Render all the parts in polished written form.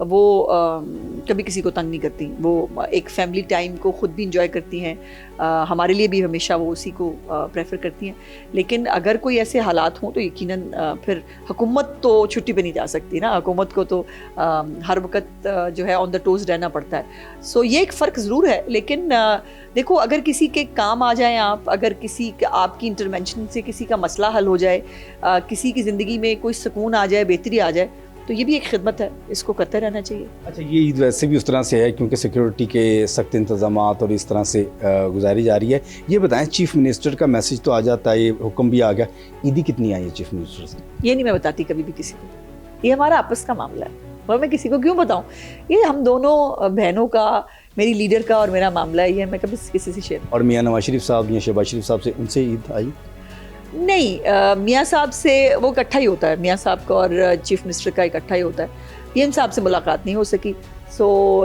وہ کبھی کسی کو تنگ نہیں کرتی، وہ ایک فیملی ٹائم کو خود بھی انجوائے کرتی ہیں، ہمارے لیے بھی ہمیشہ وہ اسی کو پریفر کرتی ہیں. لیکن اگر کوئی ایسے حالات ہوں تو یقیناً پھر حکومت تو چھٹی پہ نہیں جا سکتی نا، حکومت کو تو ہر وقت جو ہے آن دا ٹوز رہنا پڑتا ہے. سو یہ ایک فرق ضرور ہے. لیکن دیکھو اگر کسی کے کام آ جائیں آپ، اگر کسی آپ کی انٹرونشن سے کسی کا مسئلہ حل ہو جائے، کسی کی زندگی میں کوئی سکون آ جائے، بہتری آ جائے، تو یہ بھی ایک خدمت ہے، اس کو کرتے رہنا چاہیے. اچھا، یہ عید ویسے بھی اس طرح سے ہے کیونکہ سیکیورٹی کے سخت انتظامات اور اس طرح سے گزاری جا رہی ہے. یہ بتائیں چیف منسٹر کا میسج تو آ جاتا ہے، یہ حکم بھی آ گیا، عیدی کتنی آئی ہے چیف منسٹر سے؟ یہ نہیں میں بتاتی کبھی بھی کسی کو، یہ ہمارا آپس کا معاملہ ہے اور میں کسی کو کیوں بتاؤں؟ یہ ہم دونوں بہنوں کا، میری لیڈر کا اور میرا معاملہ ہے، یہ میں کبھی کسی سے شیئر. اور میاں نواز شریف صاحب یا شہباز شریف صاحب سے، ان سے عید آئی؟ نہیں، میاں صاحب سے وہ اکٹھا ہی ہوتا ہے، میاں صاحب کا اور چیف منسٹر کا اکٹھا ہی ہوتا ہے. پی ایم صاحب سے ملاقات نہیں ہو سکی.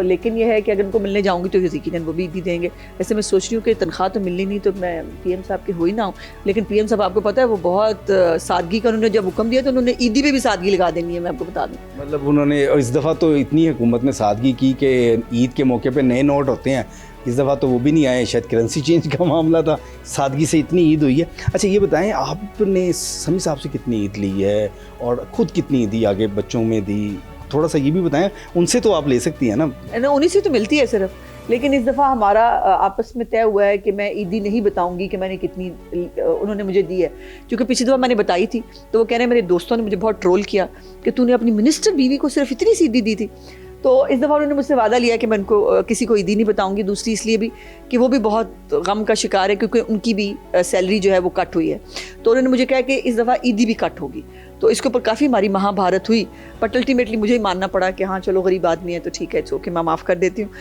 لیکن یہ ہے کہ اگر ان کو ملنے جاؤں گی تو یقیناً وہ بھی عیدی دیں گے. ویسے میں سوچ رہی ہوں کہ تنخواہ تو ملنی نہیں تو میں پی ایم صاحب کے ہو ہی نہ ہوں. لیکن پی ایم صاحب آپ کو پتہ ہے وہ بہت سادگی کا، انہوں نے جب حکم دیا تو انہوں نے عیدی پہ بھی سادگی لگا دینی ہے، میں آپ کو بتا دوں. مطلب انہوں نے اس دفعہ تو اتنی حکومت نے سادگی کی کہ عید کے موقع پہ نئے نوٹ ہوتے ہیں، اس دفعہ تو وہ بھی نہیں آئے، شاید کرنسی چینج کا معاملہ تھا، سادگی سے اتنی عید ہوئی ہے. اچھا یہ بتائیں آپ نے سمیع صاحب سے کتنی عید لی ہے اور خود کتنی عیدی آگے بچوں میں دی؟ تھوڑا سا یہ بھی بتائیں، ان سے تو آپ لے سکتی ہیں نا. انہیں سے تو ملتی ہے صرف، لیکن اس دفعہ ہمارا آپس میں طے ہوا ہے کہ میں عیدی نہیں بتاؤں گی کہ میں نے کتنی انہوں نے مجھے دی ہے. کیونکہ پچھلی دفعہ میں نے بتائی تھی تو وہ کہہ رہے ہیں، میرے دوستوں نے مجھے بہت ٹرول کیا کہ تو نے اپنی منسٹر بیوی کو صرف اتنی سی عیدی دی تھی. تو اس دفعہ انہوں نے مجھ سے وعدہ لیا کہ میں ان کو کسی کو عیدی نہیں بتاؤں گی. دوسری اس لیے بھی کہ وہ بھی بہت غم کا شکار ہے کیونکہ ان کی بھی سیلری جو ہے وہ کٹ ہوئی ہے. تو انہوں نے مجھے کہا کہ اس دفعہ عیدی بھی کٹ ہوگی. تو اس کے اوپر کافی ہماری مہا بھارت ہوئی، بٹ الٹیمیٹلی مجھے ہی ماننا پڑا کہ ہاں چلو غریب آدمی ہے تو ٹھیک ہے، اوکے میں معاف کر دیتی ہوں.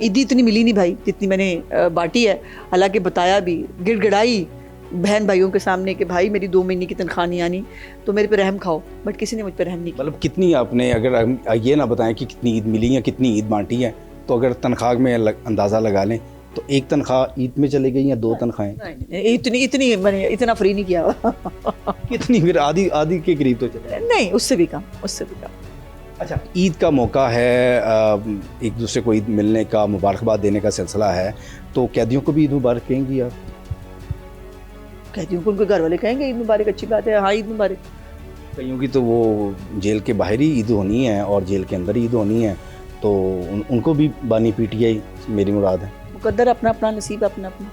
عیدی اتنی ملی نہیں بھائی جتنی میں نے بانٹی ہے. حالانکہ بتایا بھی، گڑ گڑائی بہن بھائیوں کے سامنے کہ بھائی میری 2 مہینے کی تنخواہ نہیں آنی تو میرے پہ رحم کھاؤ، بٹ کسی نے مجھ پہ رحم نہیں کیا. مطلب کتنی آپ نے، اگر یہ نہ بتائیں کہ کتنی عید ملی یا کتنی عید بانٹی ہے، تو اگر تنخواہ میں اندازہ لگا لیں تو ایک تنخواہ عید میں چلے گئی یا 2 تنخواہیں؟ اتنی میں نے اتنا فری نہیں کیا. کتنی؟ پھر آدھی کے قریب تو چلے؟ نہیں، اس سے بھی کم، اس سے بھی کم. اچھا، عید کا موقع ہے، ایک دوسرے کو عید ملنے کا، مبارکباد دینے کا سلسلہ ہے، تو قیدیوں کو بھی عید مبارک کہیں گی آپ؟ قیدیوں کو ان کے گھر والے کہیں گے عید مبارک، اچھی بات ہے، ہاں عید مبارک. کئیوں کی تو وہ جیل کے باہر ہی عید ہونی ہے اور جیل کے اندر عید ہونی ہے، تو ان کو بھی بانی پی ٹی آئی میری مراد ہے. مقدر اپنا اپنا، نصیب اپنا اپنا.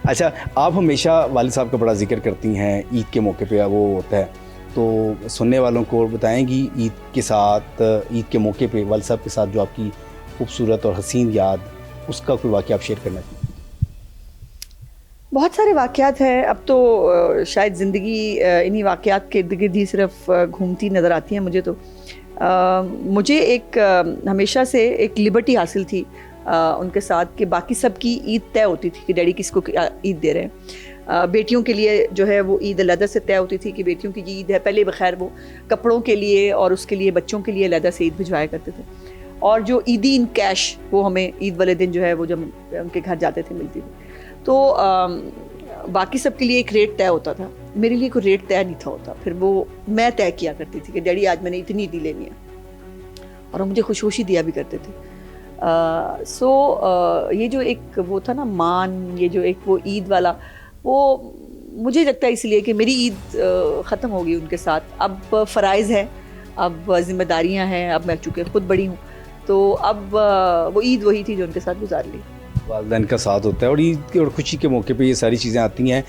اچھا، آپ ہمیشہ والد صاحب کا بڑا ذکر کرتی ہیں، عید کے موقع پہ وہ ہوتا ہے، تو سننے والوں کو بتائیں گی عید کے ساتھ، عید کے موقع پہ والد صاحب کے ساتھ جو آپ کی خوبصورت اور حسین یاد، اس کا کوئی واقعہ آپ شیئر کرنا چاہیے؟ بہت سارے واقعات ہیں. اب تو شاید زندگی انہی واقعات کے ارد گرد ہی صرف گھومتی نظر آتی ہیں مجھے. تو مجھے ایک ہمیشہ سے ایک لبرٹی حاصل تھی ان کے ساتھ کہ باقی سب کی عید طے ہوتی تھی کہ ڈیڈی کس کو عید دے رہے ہیں. بیٹیوں کے لیے جو ہے وہ عید علیحدہ سے طے ہوتی تھی کہ بیٹیوں کی عید ہے. پہلے بخیر وہ کپڑوں کے لیے اور اس کے لیے بچوں کے لیے علیحدہ سے عید بھجوایا کرتے تھے، اور جو عیدی ان کیش وہ ہمیں عید والے دن جو ہے وہ جب ان کے گھر جاتے تھے ملتی تھی. تو باقی سب کے لیے ایک ریٹ طے ہوتا تھا، میرے لیے کوئی ریٹ طے نہیں تھا ہوتا. پھر وہ میں طے کیا کرتی تھی کہ ڈیڈی آج میں نے اتنی عیدی لینی ہے، اور وہ مجھے خوش خوشی دیا بھی کرتے تھے. یہ جو ایک وہ تھا نا مان، یہ جو ایک وہ عید والا، وہ مجھے لگتا ہے اس لیے کہ میری عید ختم ہوگی ان کے ساتھ. اب فرائض ہے، اب ذمہ داریاں ہیں، اب میں چونکہ خود بڑی ہوں، تو اب وہ عید وہی تھی جو ان کے ساتھ گزار لی. والدین کا ساتھ ہوتا ہے، اور عید اور خوشی کے موقع پہ یہ ساری چیزیں آتی ہیں.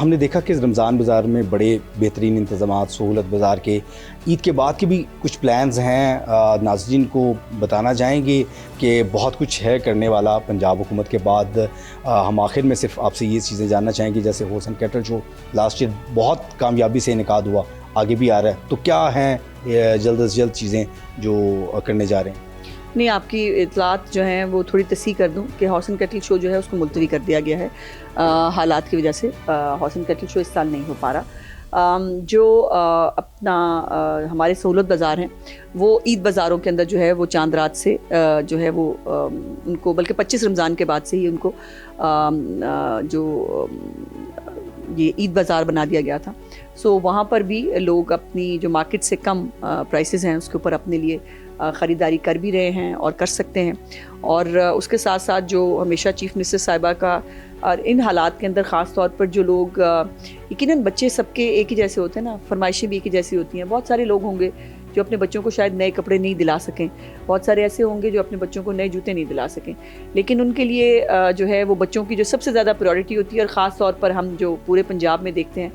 ہم نے دیکھا کہ رمضان بازار میں بڑے بہترین انتظامات، سہولت بازار کے. عید کے بعد کے بھی کچھ پلانز ہیں، ناظرین کو بتانا چاہیں گے کہ بہت کچھ ہے کرنے والا پنجاب حکومت کے بعد. ہم آخر میں صرف آپ سے یہ چیزیں جاننا چاہیں گے، جیسے horse and cattle show last year بہت کامیابی سے انعقاد ہوا، آگے بھی آ رہا ہے، تو کیا ہیں جلد از جلد چیزیں جو کرنے جا رہے ہیں؟ نہیں، آپ کی اطلاعات جو ہیں وہ تھوڑی تصحیح کر دوں کہ ہارس اینڈ کیٹل شو جو ہے اس کو ملتوی کر دیا گیا ہے حالات کی وجہ سے. ہارس اینڈ کیٹل شو اس سال نہیں ہو پا رہا. جو اپنا ہمارے سہولت بازار ہیں وہ عید بازاروں کے اندر جو ہے وہ چاند رات سے جو ہے وہ ان کو، بلکہ 25 رمضان کے بعد سے ہی ان کو جو یہ عید بازار بنا دیا گیا تھا. سو وہاں پر بھی لوگ اپنی جو مارکیٹ سے کم پرائسز ہیں اس کے اوپر اپنے لیے خریداری کر بھی رہے ہیں اور کر سکتے ہیں. اور اس کے ساتھ ساتھ جو ہمیشہ چیف منسٹر صاحبہ کا اور ان حالات کے اندر خاص طور پر جو لوگ یقیناً بچے سب کے ایک ہی جیسے ہوتے ہیں نا, فرمائشیں بھی ایک ہی جیسی ہوتی ہیں. بہت سارے لوگ ہوں گے جو اپنے بچوں کو شاید نئے کپڑے نہیں دلا سکیں, بہت سارے ایسے ہوں گے جو اپنے بچوں کو نئے جوتے نہیں دلا سکیں, لیکن ان کے لیے جو ہے وہ بچوں کی جو سب سے زیادہ پریورٹی ہوتی ہے. اور خاص طور پر ہم جو پورے پنجاب میں دیکھتے ہیں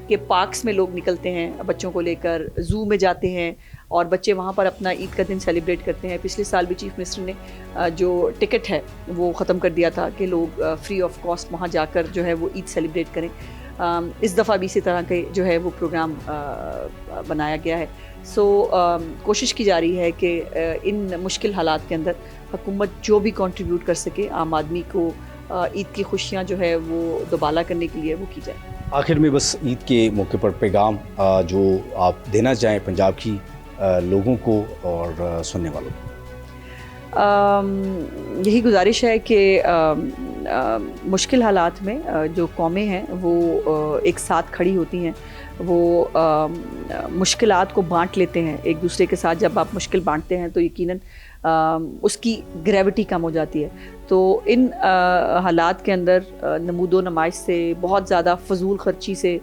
کہ پارکس میں لوگ نکلتے ہیں بچوں کو لے کر, زو میں جاتے ہیں اور بچے وہاں پر اپنا عید کا دن سیلیبریٹ کرتے ہیں. پچھلے سال بھی چیف منسٹر نے جو ٹکٹ ہے وہ ختم کر دیا تھا کہ لوگ فری آف کاسٹ وہاں جا کر جو ہے وہ عید سیلیبریٹ کریں. اس دفعہ بھی اسی طرح کے جو ہے وہ پروگرام بنایا گیا ہے. سو کوشش کی جا رہی ہے کہ ان مشکل حالات کے اندر حکومت جو بھی کنٹریبیوٹ کر سکے عام آدمی کو عید کی خوشیاں جو ہے وہ دوبالا کرنے کے لیے وہ کی جائے. آخر میں بس عید کے موقع پر پیغام جو آپ دینا چاہیں پنجاب کی لوگوں کو اور سننے والوں کو. یہی گزارش ہے کہ مشکل حالات میں جو قومیں ہیں وہ ایک ساتھ کھڑی ہوتی ہیں, وہ مشکلات کو بانٹ لیتے ہیں ایک دوسرے کے ساتھ. جب آپ مشکل بانٹتے ہیں تو یقیناً اس کی گریوٹی کم ہو جاتی ہے. تو ان حالات کے اندر نمود و نمائش سے, بہت زیادہ فضول خرچی سے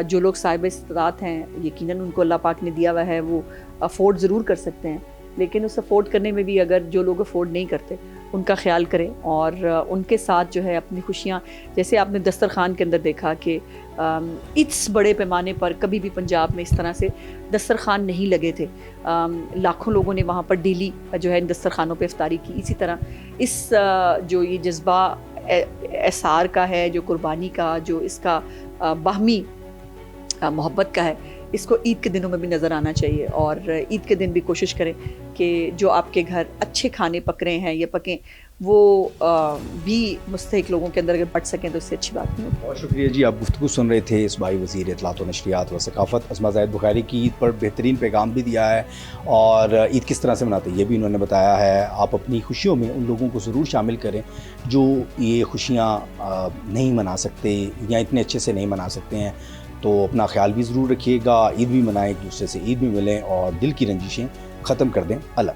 جو لوگ صاحب استطاعت ہیں یقیناً ان کو اللہ پاک نے دیا ہوا ہے, وہ افورڈ ضرور کر سکتے ہیں, لیکن اس افورڈ کرنے میں بھی اگر جو لوگ افورڈ نہیں کرتے ان کا خیال کریں اور ان کے ساتھ جو ہے اپنی خوشیاں, جیسے آپ نے دسترخوان کے اندر دیکھا کہ اس بڑے پیمانے پر کبھی بھی پنجاب میں اس طرح سے دسترخوان نہیں لگے تھے. لاکھوں لوگوں نے وہاں پر ڈیلی جو ہے دسترخوانوں پہ افطاری کی. اسی طرح اس جو یہ جذبہ احسار کا ہے, جو قربانی کا, جو اس کا باہمی محبت کا ہے, اس کو عید کے دنوں میں بھی نظر آنا چاہیے. اور عید کے دن بھی کوشش کریں کہ جو آپ کے گھر اچھے کھانے پک رہے ہیں یا پکیں وہ بھی مستحق لوگوں کے اندر اگر بٹ سکیں تو اس سے اچھی بات نہیں. بہت شکریہ جی. آپ گفتگو سن رہے تھے اس بھائی وزیر اطلاعات و نشریات و ثقافت اسما زاہد بخاری کی. عید پر بہترین پیغام بھی دیا ہے اور عید کس طرح سے مناتے ہیں یہ بھی انہوں نے بتایا ہے. آپ اپنی خوشیوں میں ان لوگوں کو ضرور شامل کریں جو یہ خوشیاں نہیں منا سکتے یا اتنے اچھے سے نہیں منا سکتے ہیں. تو اپنا خیال بھی ضرور رکھیے گا, عید بھی منائیں, ایک دوسرے سے عید بھی ملیں اور دل کی رنجشیں ختم کر دیں. اللہ